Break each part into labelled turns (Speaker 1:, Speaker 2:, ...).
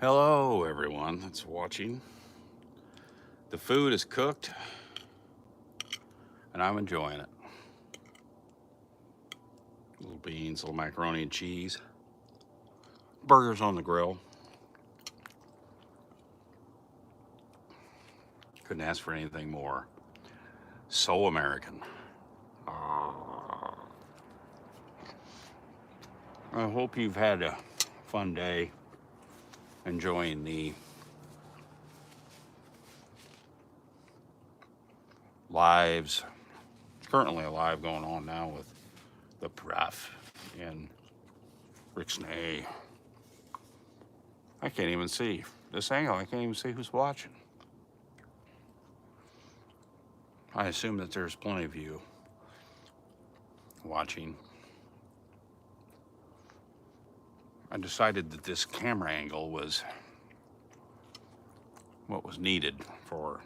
Speaker 1: Hello, everyone that's watching. The food is cooked, and I'm enjoying it. Little beans, little macaroni and cheese, burgers on the grill. Couldn't ask for anything more. So American. Ah. I hope you've had a fun day enjoying the lives. Currently a live going on now with the Prof and Rixnay. I can't even see this angle. I can't even see who's watching. I assume that there's plenty of you watching. I decided that this camera angle was what was needed for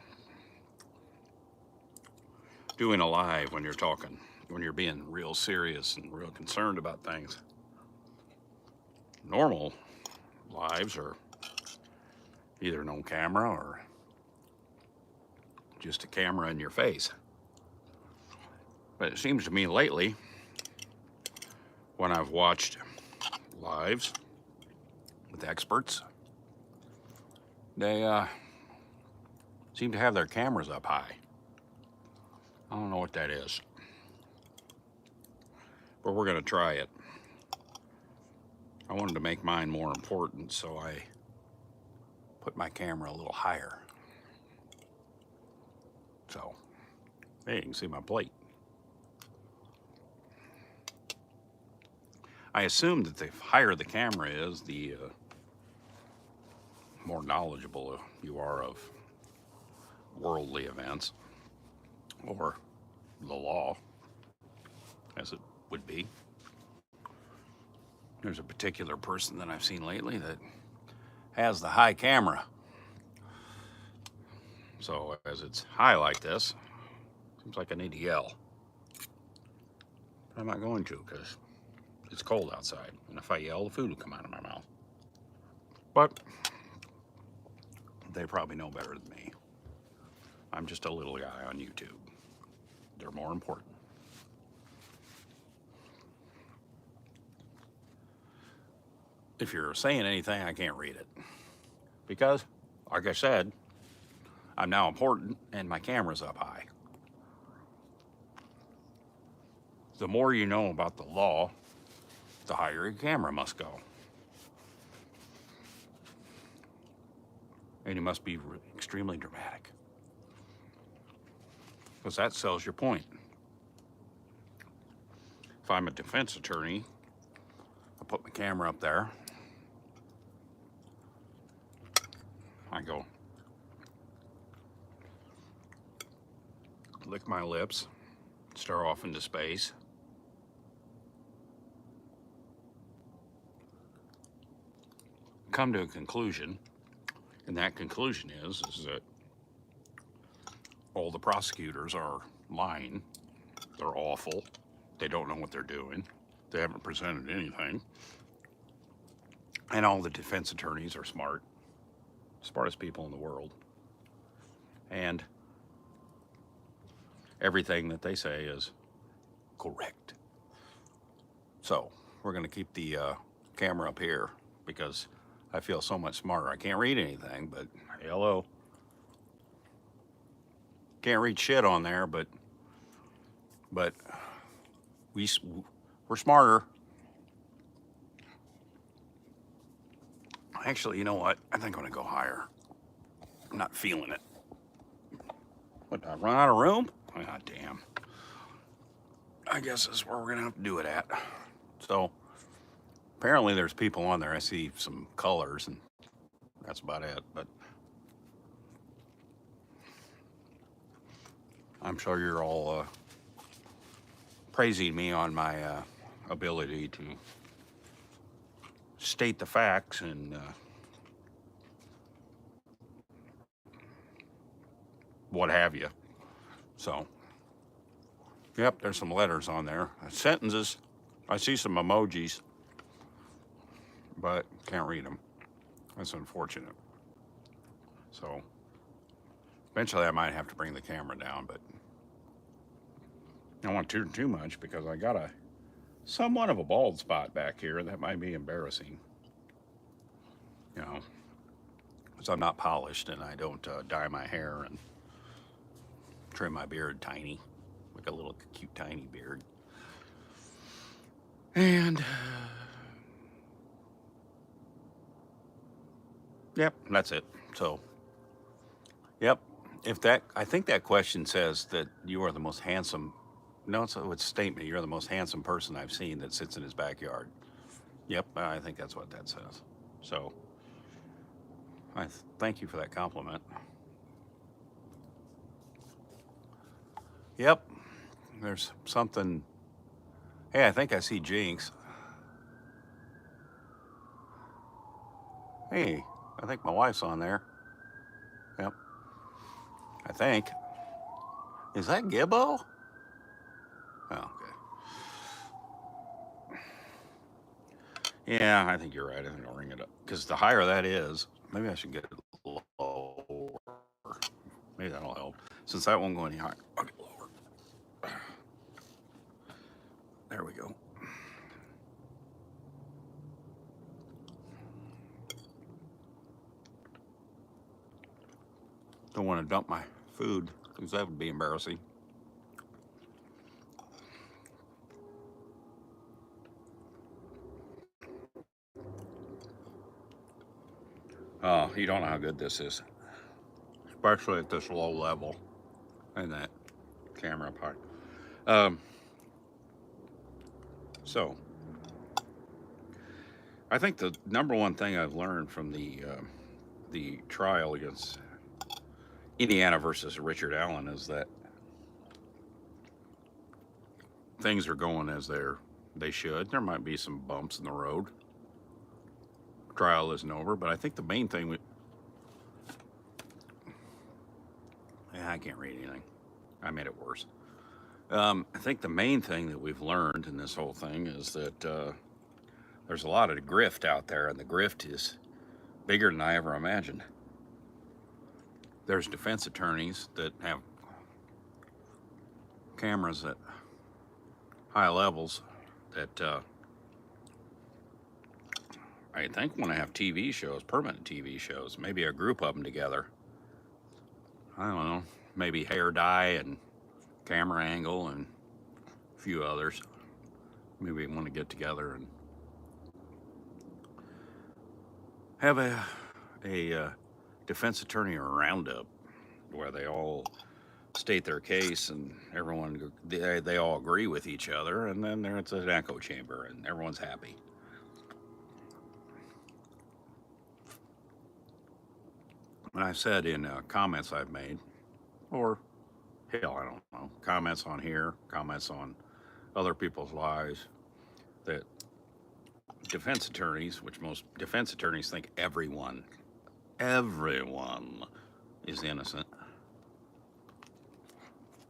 Speaker 1: doing a live when you're talking, when you're being real serious and real concerned about things. Normal lives are either no camera or just a camera in your face. But it seems to me lately, when I've watched lives with experts, they seem to have their cameras up high. I don't know what that is, but we're gonna try it. I wanted to make mine more important, so I put my camera a little higher. So, hey, you can see my plate. I assume that the higher the camera is, the more knowledgeable you are of worldly events or the law, as it would be. There's a particular person that I've seen lately that has the high camera. So as it's high like this, seems like I need to yell. But I'm not going to because it's cold outside. And if I yell, the food will come out of my mouth. But they probably know better than me. I'm just a little guy on YouTube. They're more important. If you're saying anything, I can't read it. Because, like I said, I'm now important and my camera's up high. The more you know about the law, the higher your camera must go. And you must be extremely dramatic, because that sells your point. If I'm a defense attorney, I put my camera up there. I go, lick my lips, stare off into space. Come to a conclusion, and that conclusion is that all the prosecutors are lying. They're awful. They don't know what they're doing. They haven't presented anything. And all the defense attorneys are smart. Smartest people in the world. And everything that they say is correct. So we're going to keep the camera up here because I feel so much smarter. I can't read anything, but hello. Can't read shit on there, but we're smarter. Actually, you know what? I think I'm gonna go higher. I'm not feeling it. What, did I run out of room? Ah, damn. I guess that's where we're gonna have to do it at. So, apparently there's people on there. I see some colors and that's about it, but I'm sure you're all praising me on my ability to state the facts and what have you. So, yep, there's some letters on there. Sentences. I see some emojis, but can't read them. That's unfortunate. So eventually I might have to bring the camera down, but I don't want to turn too much because I got a somewhat of a bald spot back here that might be embarrassing. You know, because I'm not polished and I don't dye my hair and trim my beard tiny, like a little cute tiny beard. And yep, that's it. So, yep. If that, I think that question says that you are the most handsome. No, it's a statement. You're the most handsome person I've seen that sits in his backyard. Yep, I think that's what that says. So, I thank you for that compliment. Yep, there's something. Hey, I think I see Jinx. Hey, I think my wife's on there. Yep, I think. Is that Gibbo? Oh, okay. Yeah, I think you're right. I think I'll ring it up. Because the higher that is, maybe I should get it lower. Maybe that'll help. Since that won't go any higher, I'll get lower. There we go. Don't want to dump my food because that would be embarrassing. Oh, you don't know how good this is, especially at this low level and that camera part. So, I think the number one thing I've learned from the trial against Indiana versus Richard Allen is that things are going as they should. There might be some bumps in the road. Trial isn't over, but I think the main thing I can't read anything. I made it worse. I think the main thing that we've learned in this whole thing is that there's a lot of grift out there, and the grift is bigger than I ever imagined. There's defense attorneys that have cameras at high levels that I think want to have TV shows, permanent TV shows, maybe a group of them together. I don't know, maybe hair dye and camera angle and a few others. Maybe we want to get together and have a defense attorney roundup where they all state their case and everyone they all agree with each other, and then it's an echo chamber and everyone's happy. And I've said in comments I've made, or hell, I don't know, comments on here, comments on other people's lives, that defense attorneys, which most defense attorneys think everyone is innocent.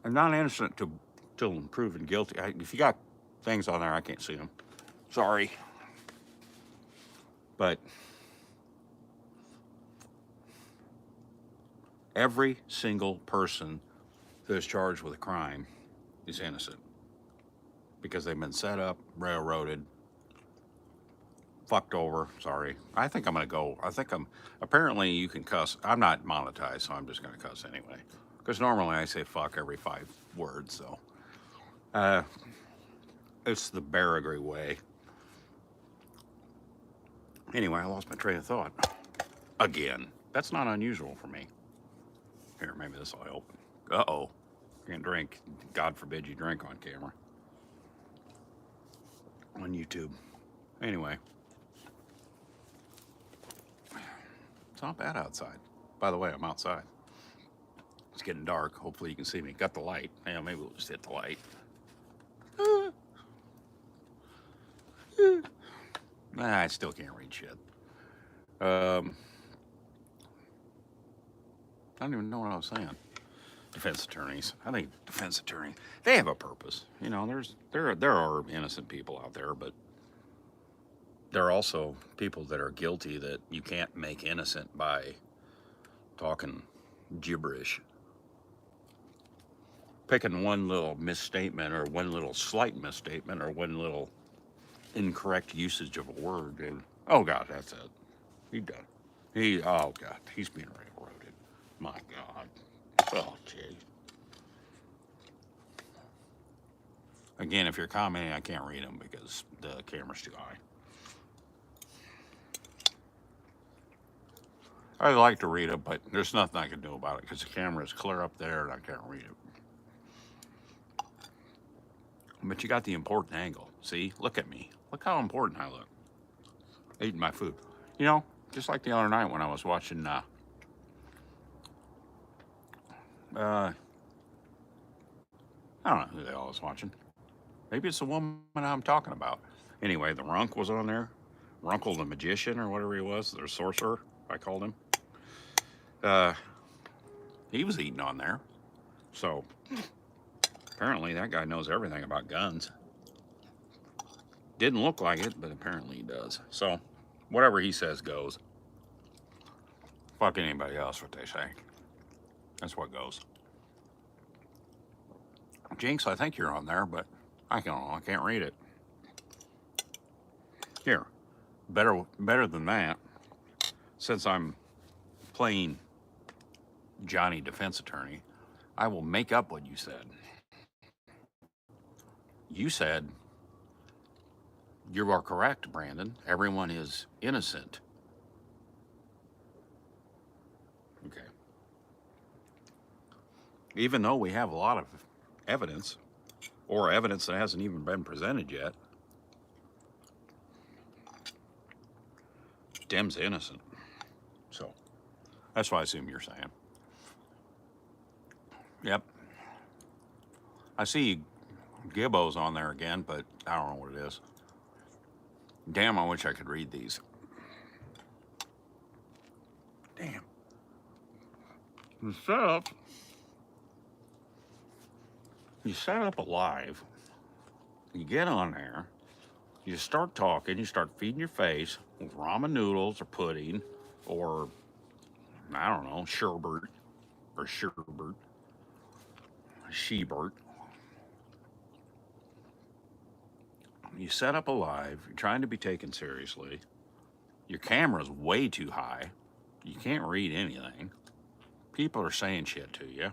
Speaker 1: I'm not innocent till proven guilty. If you got things on there, I can't see them. Sorry. But every single person who is charged with a crime is innocent because they've been set up, railroaded, fucked over. Sorry. I think I'm going to go. Apparently you can cuss. I'm not monetized, so I'm just going to cuss anyway. Because normally I say fuck every 5 words, so. It's the Baragry way. Anyway, I lost my train of thought. Again. That's not unusual for me. Here, maybe this will help. Uh-oh. Can't drink. God forbid you drink on camera. On YouTube. Anyway. It's not bad outside. By the way, I'm outside. It's getting dark. Hopefully you can see me. Got the light. Yeah, maybe we'll just hit the light. Nah, I still can't read shit. I don't even know what I was saying. Defense attorneys. I think defense attorneys, they have a purpose. You know, there are innocent people out there, but there are also people that are guilty that you can't make innocent by talking gibberish. Picking one little misstatement or one little slight misstatement or one little incorrect usage of a word, and oh God, that's it. He done. Oh God, he's being railroaded. My God. Oh gee. Again, if you're commenting, I can't read them because the camera's too high. I'd like to read it, but there's nothing I can do about it because the camera is clear up there and I can't read it. But you got the important angle. See, look at me. Look how important I look. Eating my food. You know, just like the other night when I was watching, I don't know who the hell I was watching. Maybe it's the woman I'm talking about. Anyway, the Runk was on there. Runkle the Magician or whatever he was, the sorcerer, I called him. He was eating on there. So apparently that guy knows everything about guns. Didn't look like it, but apparently he does. So whatever he says goes. Fuck anybody else what they say. That's what goes. Jinx, I think you're on there, but I can't read it. Here, better than that. Since I'm playing Johnny Defense Attorney, I will make up what you said. You said, you are correct, Brandon. Everyone is innocent. Okay. Even though we have a lot of evidence, or evidence that hasn't even been presented yet, Dem's innocent. So that's what I assume you're saying. Yep. I see Gibbo's on there again, but I don't know what it is. Damn, I wish I could read these. Damn. You set up a live, you get on there, you start talking, you start feeding your face with ramen noodles or pudding or, I don't know, sherbet. You set up a live, you're trying to be taken seriously. Your camera's way too high. You can't read anything. People are saying shit to you.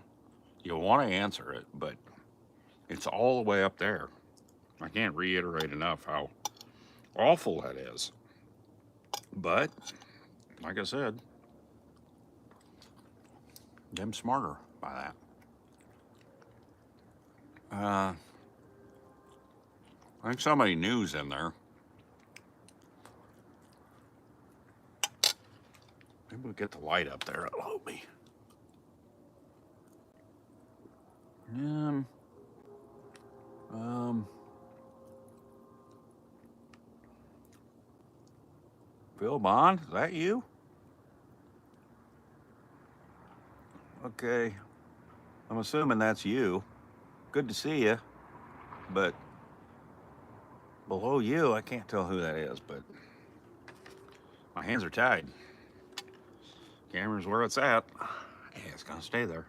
Speaker 1: You want to answer it, but it's all the way up there. I can't reiterate enough how awful that is. But, like I said, them smarter by that. I think somebody new's in there. Maybe we'll get the light up there. It'll help me. Phil Bond, is that you? Okay. I'm assuming that's you. Good to see you. But below you, I can't tell who that is, but my hands are tied. Camera's where it's at. Yeah, it's gonna stay there.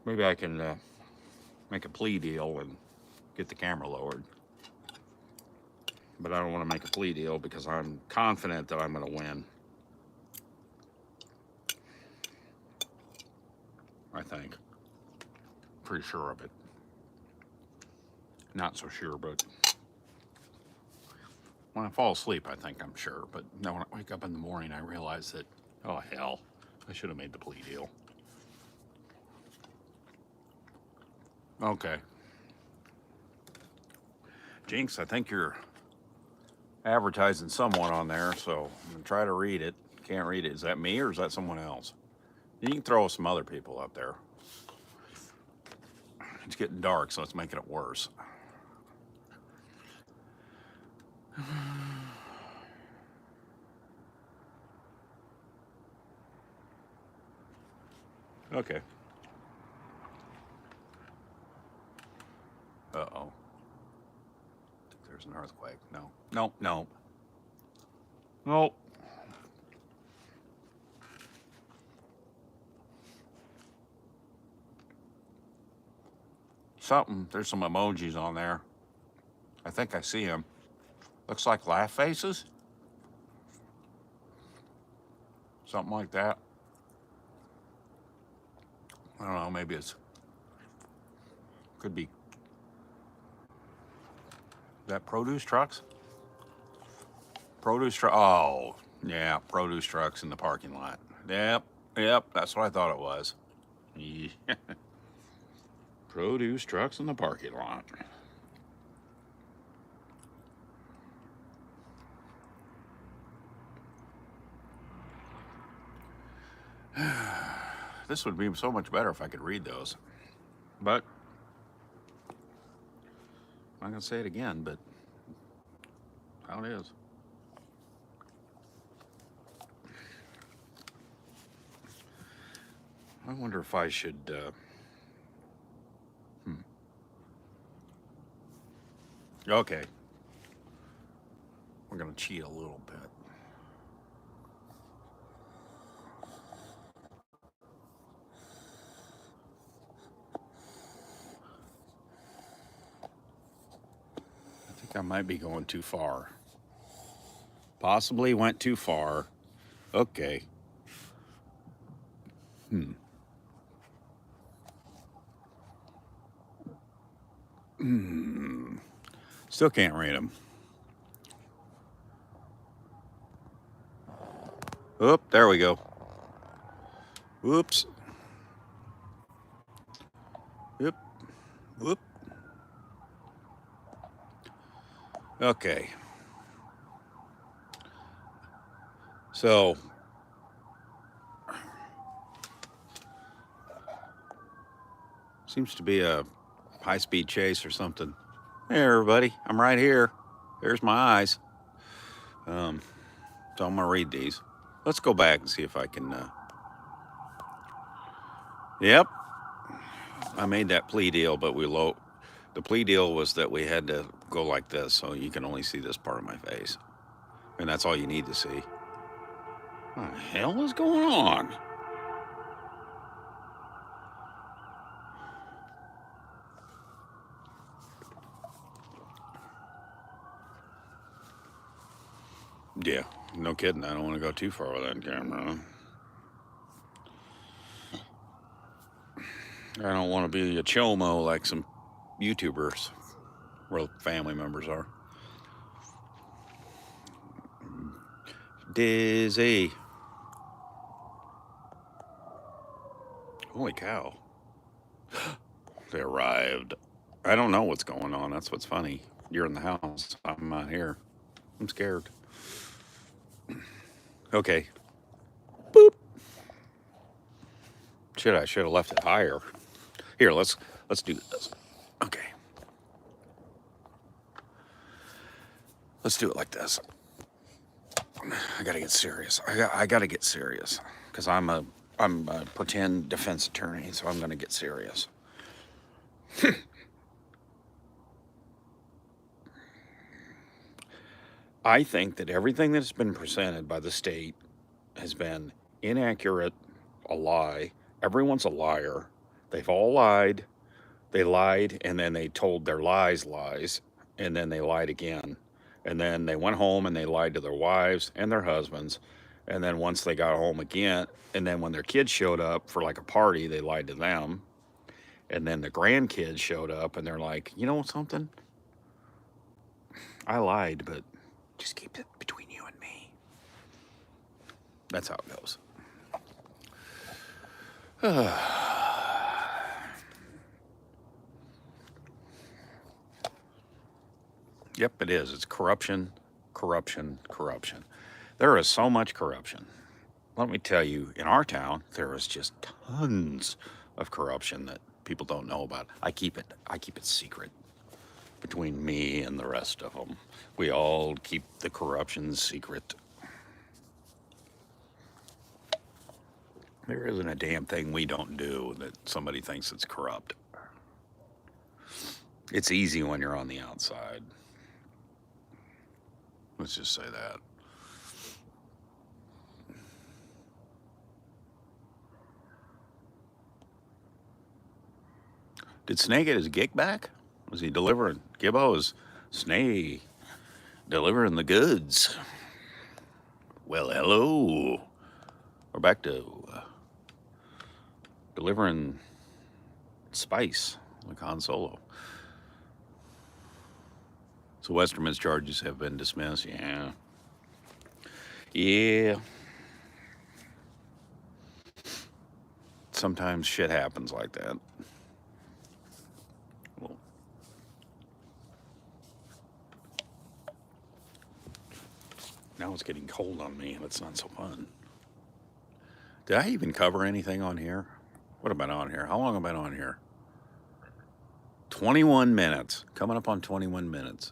Speaker 1: Maybe I can make a plea deal and get the camera lowered. But I don't want to make a plea deal because I'm confident that I'm going to win. I think. Pretty sure of it. Not so sure, but when I fall asleep, I think I'm sure. But then when I wake up in the morning, I realize that, oh hell, I should have made the plea deal. Okay. Jinx, I think you're advertising someone on there, so I'm gonna try to read it. Can't read it. Is that me or is that someone else? You can throw some other people up there. It's getting dark, so it's making it worse. Okay. Uh-oh. There's an earthquake. No. Nope. Nope. Nope. Something. There's some emojis on there. I think I see them. Looks like laugh faces. Something like that. I don't know. Maybe it's. Could be. Is that produce trucks? Produce truck. Oh, yeah. Produce trucks in the parking lot. Yep. Yep. That's what I thought it was. Yeah. Produce trucks in the parking lot. This would be so much better if I could read those. But I'm not going to say it again, but how it is. I wonder if I should... Okay. We're going to cheat a little bit. I think I might be going too far. Possibly went too far. Okay. Still can't read them. Oop, there we go. Whoops. Whoop. Whoop. Okay. So, seems to be a high-speed chase or something. Hey, everybody, I'm right here. There's my eyes. So I'm gonna read these. Let's go back and see if I can. Yep, I made that plea deal, but the plea deal was that we had to go like this, so you can only see this part of my face, and that's all you need to see. What the hell is going on? Yeah, no kidding. I don't want to go too far with that camera. I don't want to be a chomo like some YouTubers, real family members are. Dizzy. Holy cow. They arrived. I don't know what's going on. That's what's funny. You're in the house. I'm not here. I'm scared. Okay. Boop. I should have left it higher. Here, let's do this. Okay. Let's do it like this. I gotta get serious. I gotta get serious because I'm a pretend defense attorney, so I'm gonna get serious. I think that everything that's been presented by the state has been inaccurate, a lie. Everyone's a liar. They've all lied. They lied, and then they told their lies, and then they lied again. And then they went home and they lied to their wives and their husbands. And then once they got home again, and then when their kids showed up for like a party, they lied to them. And then the grandkids showed up and they're like, you know something? I lied, but just keep it between you and me. That's how it goes. Yep, it is. It's corruption, corruption, corruption. There is so much corruption. Let me tell you, in our town, there is just tons of corruption that people don't know about. I keep it secret between me and the rest of them. We all keep the corruption secret. There isn't a damn thing we don't do that somebody thinks it's corrupt. It's easy when you're on the outside. Let's just say that. Did Snake get his gig back? Was he delivering? Gibbo is Snake delivering the goods. Well, hello. We're back to delivering spice like Han Solo. So Westerman's charges have been dismissed. Yeah. Yeah. Sometimes shit happens like that. Well, now it's getting cold on me. That's not so fun. Did I even cover anything on here? What have I been on here? How long have I been on here? 21 minutes. Coming up on 21 minutes.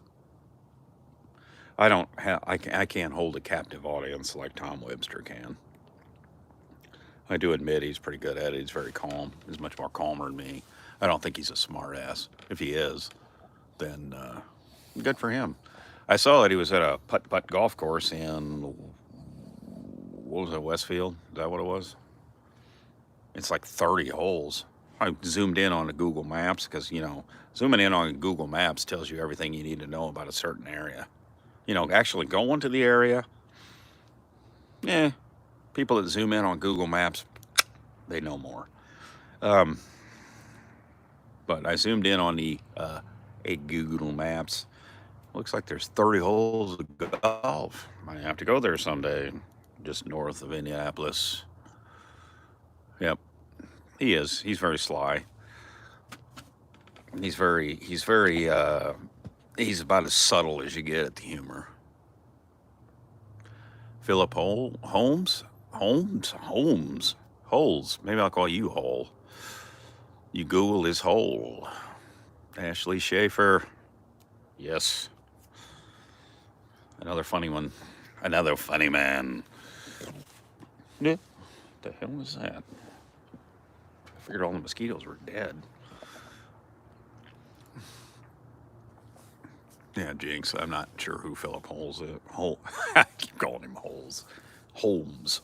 Speaker 1: I can't hold a captive audience like Tom Webster can. I do admit he's pretty good at it. He's very calm. He's much more calmer than me. I don't think he's a smart ass. If he is, then good for him. I saw that he was at a putt-putt golf course in, what was it, Westfield? Is that what it was? It's like 30 holes. I zoomed in on the Google Maps because, you know, zooming in on Google Maps tells you everything you need to know about a certain area. You know, actually going to the area, people that zoom in on Google Maps, they know more. But I zoomed in on the Google Maps. Looks like there's 30 holes of golf. Might have to go there someday, just north of Indianapolis. Yep, he is. He's very sly. He's about as subtle as you get at the humor. Philip Holmes. Maybe I'll call you Hole. You Google his hole. Ashley Schaefer. Yes. Another funny one. Another funny man. Yeah. What the hell was that? I figured all the mosquitoes were dead. Yeah, Jinx. I'm not sure who Philip Holes is. I keep calling him Holes. Holmes.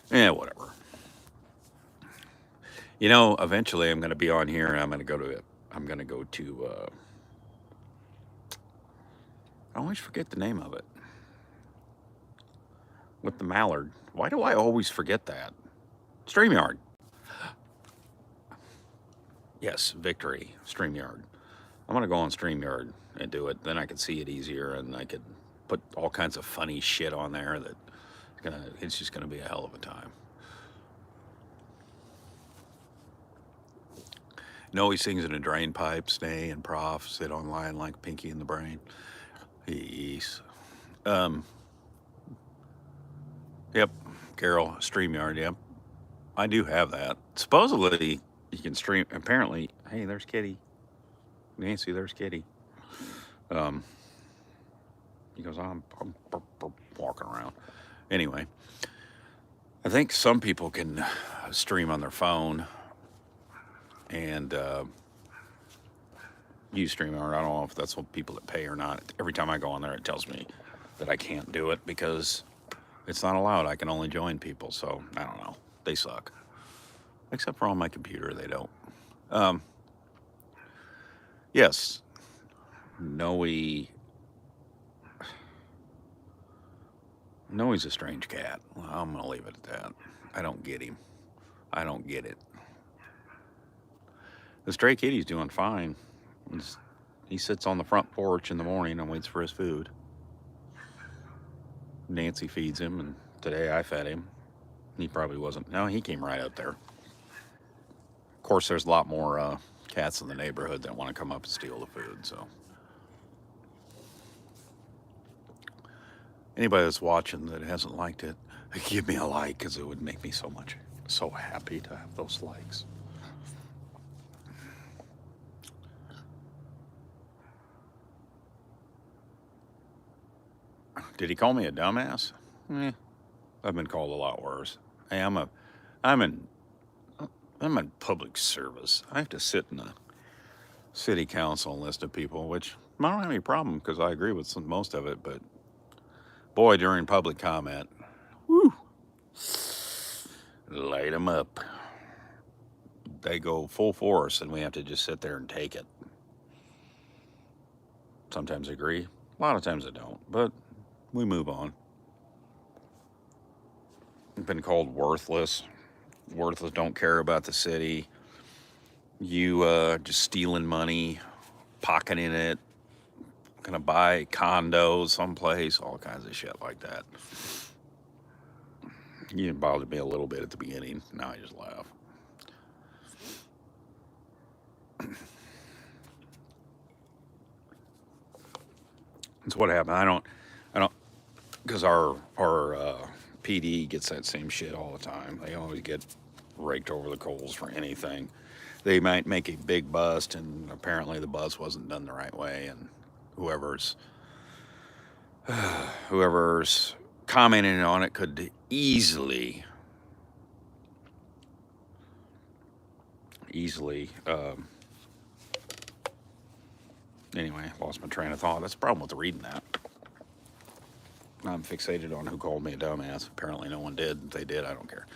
Speaker 1: Yeah, whatever. You know, eventually I'm going to be on here and I'm going to go to I always forget the name of it. With the mallard. Why do I always forget that? StreamYard. Yes, Victory. StreamYard. I'm going to go on StreamYard and do it. Then I can see it easier and I could put all kinds of funny shit on there that it's just going to be a hell of a time. No, he sings in a drain pipe, stay and prof, sit online like Pinky in the Brain. He's, yep, Carol, StreamYard, yep. I do have that. Supposedly, you can stream, apparently, hey, there's Kitty. Nancy, there's Kitty. He goes, I'm walking around. Anyway, I think some people can stream on their phone and use StreamYard. I don't know if that's what people that pay or not. Every time I go on there, it tells me that I can't do it because it's not allowed. I can only join people, so I don't know. They suck. Except for on my computer, they don't. Yes, Noe's a strange cat. Well, I'm going to leave it at that. I don't get him. I don't get it. The stray kitty's doing fine. He sits on the front porch in the morning and waits for his food. Nancy feeds him, and today I fed him. He probably wasn't. No, he came right out there. Of course, there's a lot more cats in the neighborhood that want to come up and steal the food, so. Anybody that's watching that hasn't liked it, give me a like because it would make me so happy to have those likes. Did he call me a dumbass? I've been called a lot worse. Hey, I'm in public service. I have to sit in a city council list of people, which I don't have any problem because I agree with most of it, but boy, during public comment, whew, light them up. They go full force, and we have to just sit there and take it. Sometimes I agree, a lot of times I don't, but we move on. I've been called worthless. Worthless, don't care about the city. You just stealing money, pocketing it, gonna buy condos someplace, all kinds of shit like that. You bothered me a little bit at the beginning. Now I just laugh. That's what happened. I don't, because our PD gets that same shit all the time. They always get raked over the coals for anything. They might make a big bust, and apparently the bust wasn't done the right way, and whoever's commenting on it could easily anyway, lost my train of thought. That's the problem with reading that. I'm fixated on who called me a dumbass. Apparently no one did. If they did, I don't care.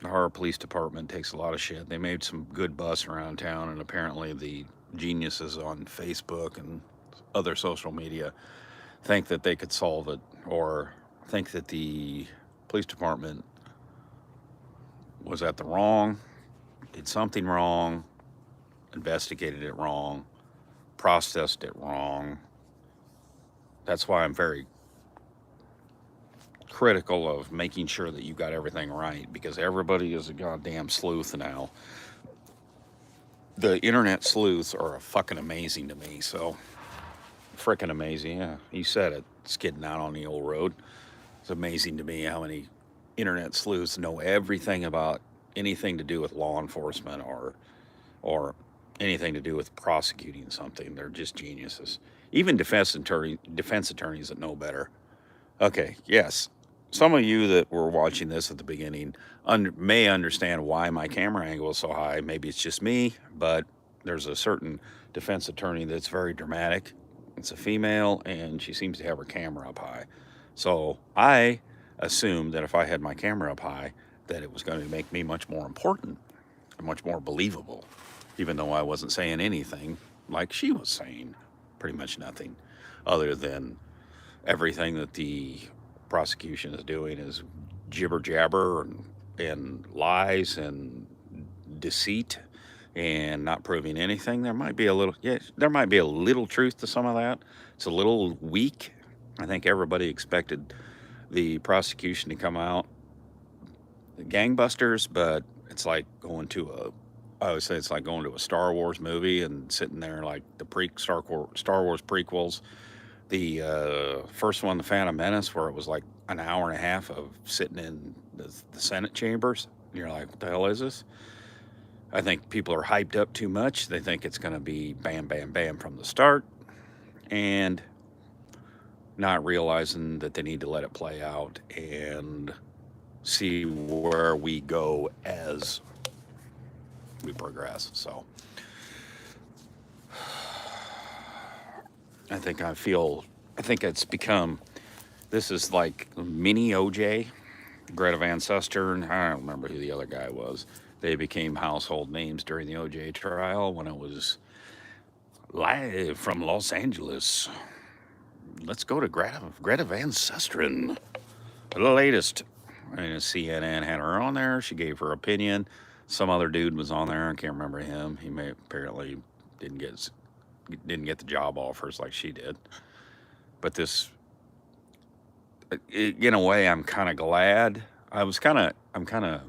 Speaker 1: Our police department takes a lot of shit. They made some good busts around town, and apparently the geniuses on Facebook and other social media think that they could solve it, or think that the police department was at the wrong, did something wrong, investigated it wrong, processed it wrong. That's why I'm very critical of making sure that you got everything right, because everybody is a goddamn sleuth now. The internet sleuths are fucking amazing to me. So freaking amazing. Yeah, you said it. Skidding out on the old road. It's amazing to me how many internet sleuths know everything about anything to do with law enforcement or anything to do with prosecuting something. They're just geniuses. Even defense attorneys that know better. Okay, yes. Some of you that were watching this at the beginning may understand why my camera angle is so high. Maybe it's just me, but there's a certain defense attorney that's very dramatic. It's a female, and she seems to have her camera up high. So I assumed that if I had my camera up high, that it was going to make me much more important and much more believable, even though I wasn't saying anything like she was saying. Pretty much nothing other than everything that the prosecution is doing is jibber jabber and lies and deceit and not proving anything. There might be a little truth to some of that. It's a little weak. I think everybody expected the prosecution to come out gangbusters, but it's like going to I always say it's like going to a Star Wars movie and sitting there like the Star Wars prequels. The first one, The Phantom Menace, where it was like an hour and a half of sitting in the Senate chambers. And you're like, what the hell is this? I think people are hyped up too much. They think it's going to be bam, bam, bam from the start, and not realizing that they need to let it play out and see where we go as we progress. So I think it's become, this is like mini OJ, Greta Van Susteren. I don't remember who the other guy was. They became household names during the OJ trial when it was live from Los Angeles. Let's go to Greta Van Susteren. The latest. And CNN had her on there. She gave her opinion. Some other dude was on there. I can't remember him. He apparently didn't get the job offers like she did. But in a way, I'm kind of glad. I'm kind of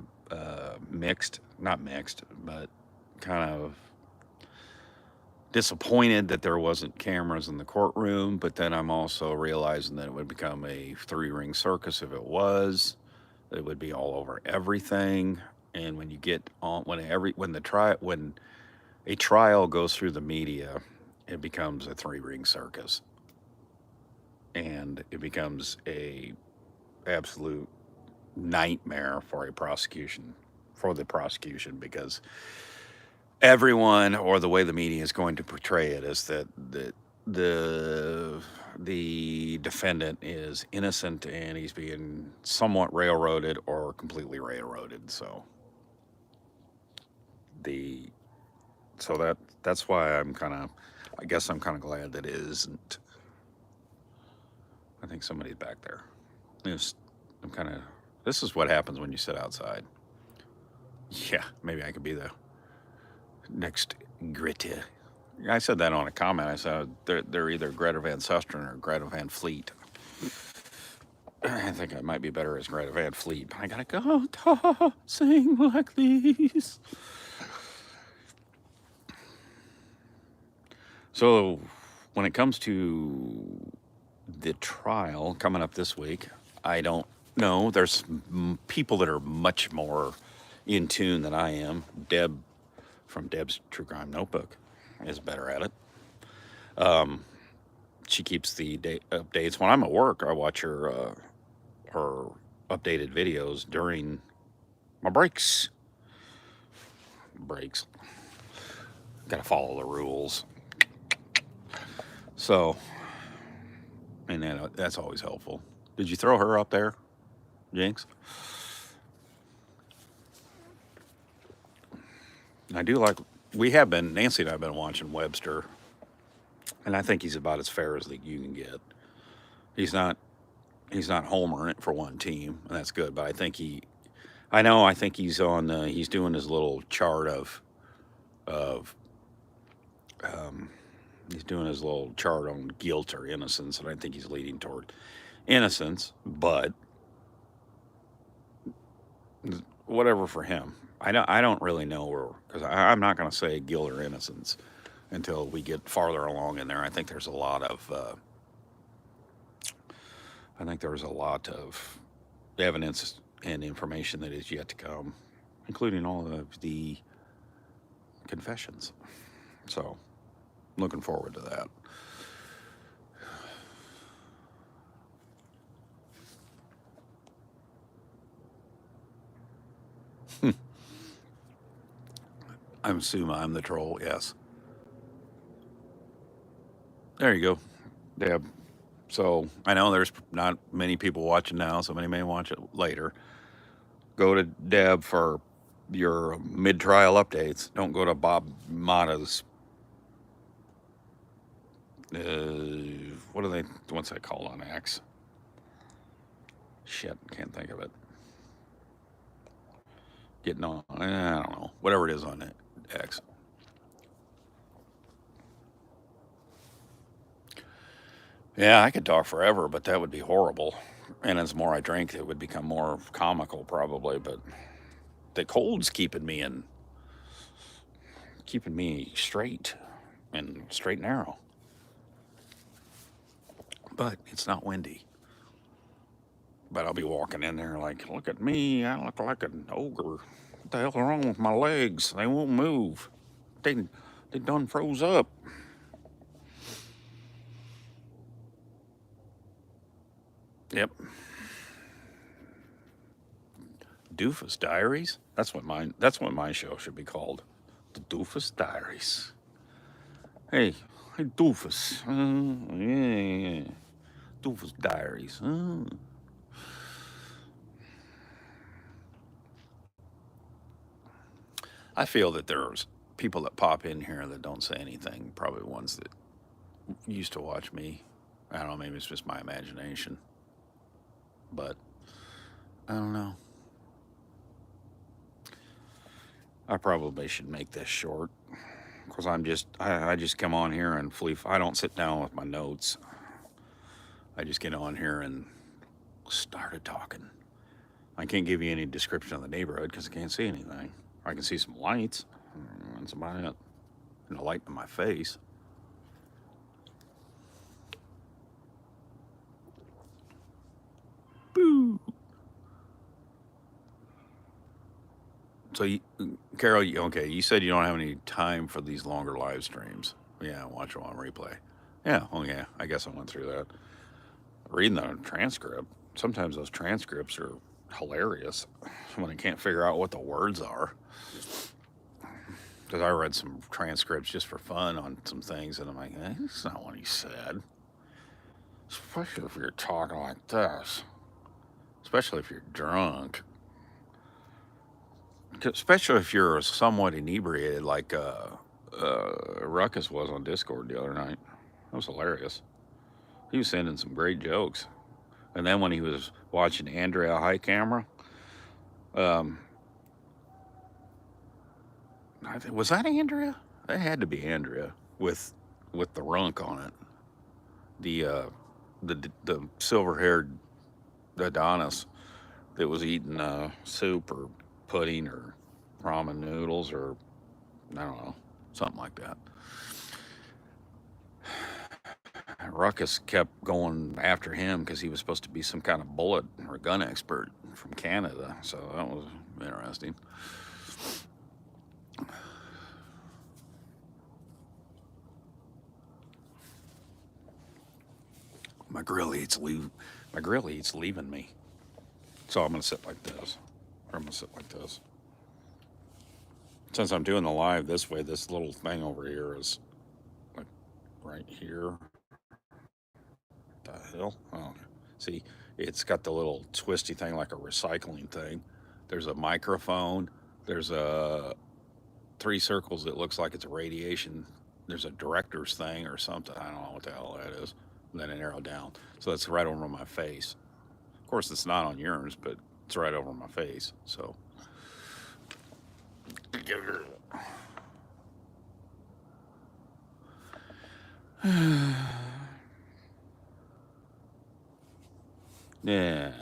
Speaker 1: mixed, not mixed, but kind of disappointed that there wasn't cameras in the courtroom. But then I'm also realizing that it would become a three-ring circus if it was. It would be all over everything. And when you get on, when a trial goes through the media, it becomes a three-ring circus, and it becomes a absolute nightmare for the prosecution, because everyone, or the way the media is going to portray it, is that the the defendant is innocent and he's being somewhat railroaded or completely railroaded. So the that's why I guess I'm kind of glad that it isn't. I think somebody's back there. I'm kind of. This is what happens when you sit outside. Yeah, maybe I could be the next Greta. I said that on a comment. I said they're either Greta Van Susteren or Greta Van Fleet. I think I might be better as Greta Van Fleet, but I gotta go sing like these. So, when it comes to the trial coming up this week, I don't know. There's people that are much more in tune than I am. Deb from Deb's True Crime Notebook is better at it. She keeps the updates. When I'm at work, I watch her updated videos during my breaks. Got to follow the rules. So, and that's always helpful. Did you throw her up there, Jinx? I do like. Nancy and I have been watching Webster, and I think he's about as fair as you can get. He's not homering it for one team, and that's good. But I think I think he's on. He's doing his little chart of he's doing his little chart on guilt or innocence, and I think he's leading toward innocence. But whatever for him. I don't really know, because I'm not going to say guilt or innocence until we get farther along in there. I think there's a lot of evidence and information that is yet to come, including all of the confessions. So, looking forward to that. I'm assuming I'm the troll, yes. There you go, Deb. So I know there's not many people watching now. Somebody may watch it later. Go to Deb for your mid-trial updates. Don't go to Bob Mata's. What's that called on X? Shit, can't think of it. Getting on, I don't know. Whatever it is on X. Yeah, I could talk forever, but that would be horrible. And as more I drink, it would become more comical, probably. But the cold's keeping me straight and narrow. But it's not windy. But I'll be walking in there like, look at me, I look like an ogre. What the hell's wrong with my legs? They won't move. They done froze up. Yep. Doofus Diaries? That's what my show should be called. The Doofus Diaries. Hey, Doofus. Yeah. Doofus Diaries. I feel that there's people that pop in here that don't say anything, probably ones that used to watch me. I don't know, maybe it's just my imagination. But I don't know. I probably should make this short, because I just come on here and flee. I don't sit down with my notes. I just get on here and started talking. I can't give you any description of the neighborhood because I can't see anything. I can see some lights. That's about it. And a light in my face. Boo. So, Carol, okay, you said you don't have any time for these longer live streams. Yeah, watch them on replay. Yeah, yeah, I guess I went through that. Reading the transcript, sometimes those transcripts are hilarious when I can't figure out what the words are. because I read some transcripts just for fun on some things, and I'm like, that's not what he said. Especially if you're talking like this. Especially if you're drunk. Especially if you're somewhat inebriated, like Ruckus was on Discord the other night. That was hilarious. He was sending some great jokes. And then when he was watching Andrea High Camera, um, was that Andrea? That had to be Andrea with the runk on it. The silver-haired Adonis that was eating soup or pudding or ramen noodles or I don't know, something like that. Ruckus kept going after him because he was supposed to be some kind of bullet or gun expert from Canada. So that was interesting. My grill eats leaving me. So I'm gonna sit like this. Or I'm gonna sit like this. Since I'm doing the live this way, this little thing over here is like right here. The hell? Oh, see, it's got the little twisty thing like a recycling thing. There's a microphone. There's a 3 circles that looks like it's a radiation. There's a director's thing or something. I don't know what the hell that is. And then an arrow down. So that's right over my face. Of course, it's not on yours, but it's right over my face. So. Yeah.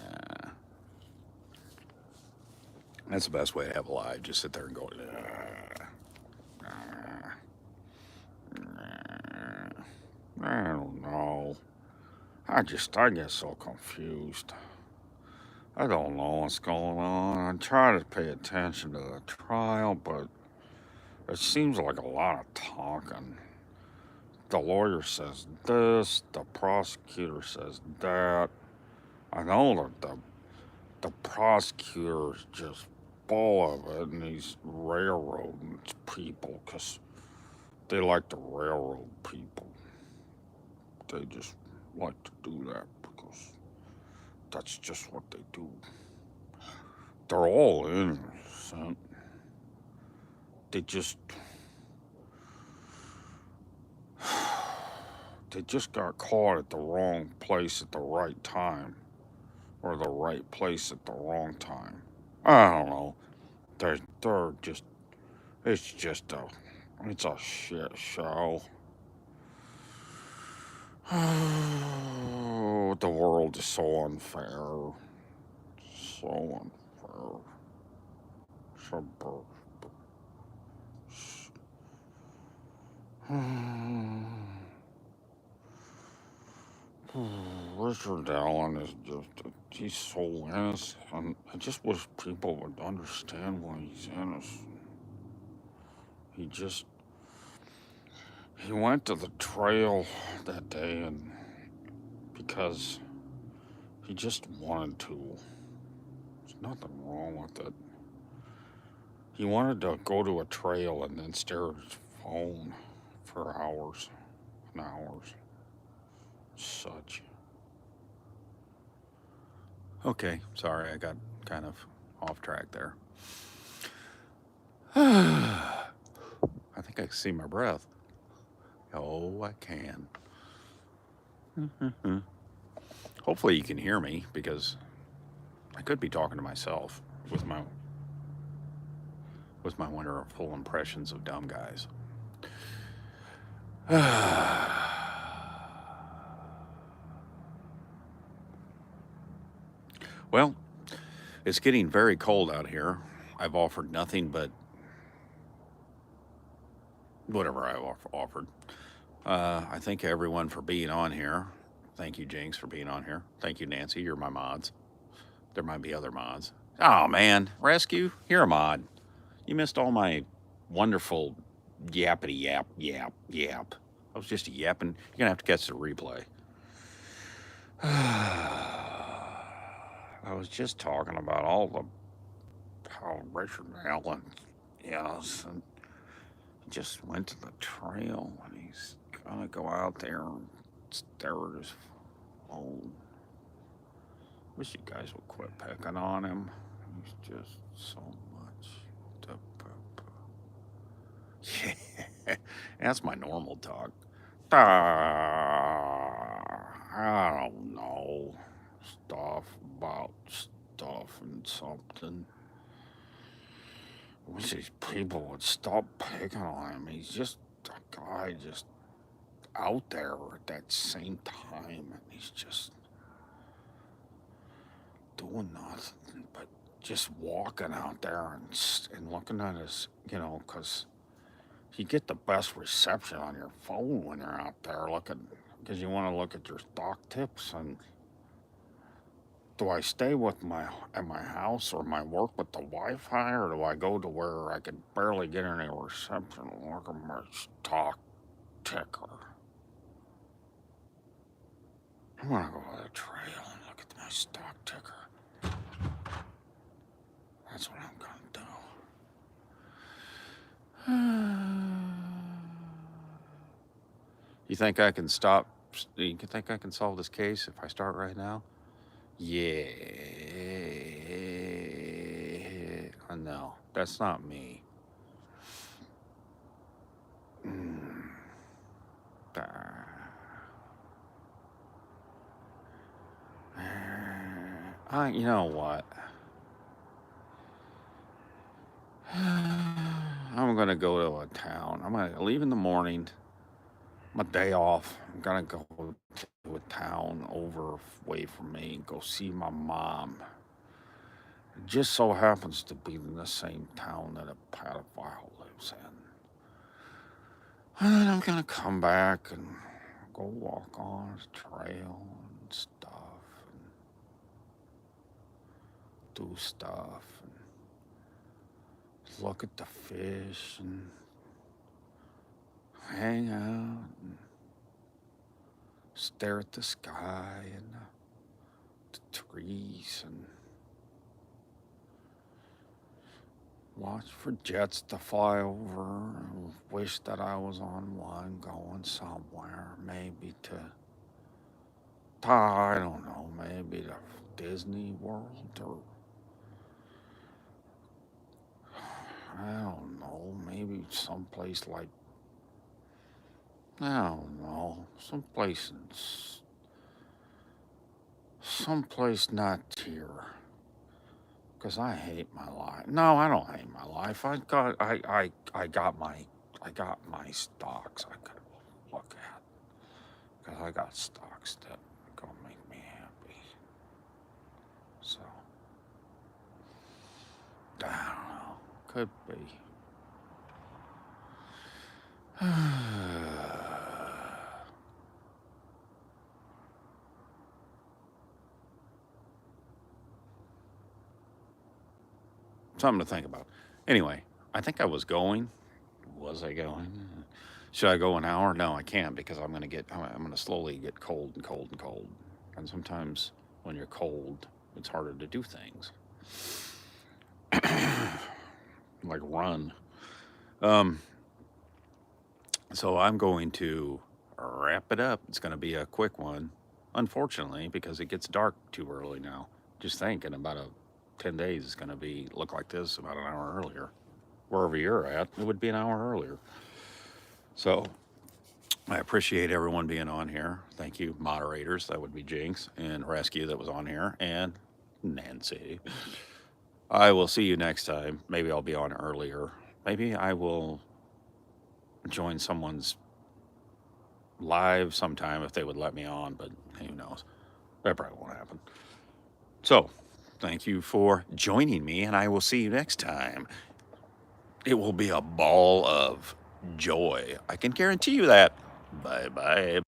Speaker 1: That's the best way to have a live. Just sit there and go. I don't know. I get so confused. I don't know what's going on. I try to pay attention to the trial, but it seems like a lot of talking. The lawyer says this, the prosecutor says that. I know that the prosecutor is just full of it, and he's railroading people because they like to railroad people. They just like to do that because that's just what they do. They're all innocent. They just got caught at the wrong place at the right time, or the right place at the wrong time. I don't know. They're just. It's a shit show. The world is so unfair. So unfair. Richard Allen is he's so innocent. I just wish people would understand why he's innocent. He went to the trail that day and because he just wanted to. There's nothing wrong with it. He wanted to go to a trail and then stare at his phone for hours and hours. Such. Okay, sorry, I got kind of off track there. I think I can see my breath. Oh, I can. Hopefully you can hear me because I could be talking to myself with my wonderful impressions of dumb guys. Well, it's getting very cold out here. I've offered nothing but whatever I've offered. I thank everyone for being on here. Thank you, Jinx, for being on here. Thank you, Nancy. You're my mods. There might be other mods. Oh, man. Rescue, you're a mod. You missed all my wonderful yappity yap. I was just yapping. You're going to have to catch the replay. I was just talking about how Richard Allen, innocent. He just went to the trail and he's gonna go out there and stare at his phone. Wish you guys would quit picking on him. He's just so much. Yeah, that's my normal talk. I don't know. Stuff about stuff and something. I wish these people would stop picking on him. He's just a guy just out there at that same time. And he's just doing nothing but just walking out there and looking at his, because you get the best reception on your phone when you're out there looking, because you want to look at your stock tips. And do I stay at my house or my work with the Wi-Fi, or do I go to where I can barely get any reception and look at my stock ticker? I'm gonna go to the trail and look at my stock ticker. That's what I'm gonna do. You think I can stop? You think I can solve this case if I start right now? Yeah. No, that's not me. You know what? I'm gonna go to a town. I'm gonna leave in the morning. My day off. I'm gonna go to a town away from me and go see my mom. It just so happens to be in the same town that a pedophile lives in. And then I'm gonna come back and go walk on his trail and stuff and do stuff and look at the fish and hang out and stare at the sky and the trees and watch for jets to fly over and wish that I was on one going somewhere, maybe I don't know, maybe to Disney World or I don't know, maybe someplace like, I don't know, someplace not here. Because I hate my life. No, I don't hate my life. I got my stocks I could look at. Because I got stocks that are gonna make me happy. So I don't know. Could be. Something to think about. Anyway, I think I was going. Was I going? Should I go an hour? No, I can't because I'm gonna slowly get cold and cold and cold. And sometimes when you're cold, it's harder to do things. Like run. So I'm going to wrap it up. It's gonna be a quick one, unfortunately, because it gets dark too early now. Just thinking about 10 days is gonna look like this about an hour earlier. Wherever you're at, it would be an hour earlier. So I appreciate everyone being on here. Thank you, moderators. That would be Jinx and Rescue that was on here, and Nancy. I will see you next time. Maybe I'll be on earlier. Maybe I will join someone's live sometime if they would let me on, but who knows? That probably won't happen. So thank you for joining me, and I will see you next time. It will be a ball of joy. I can guarantee you that. Bye-bye.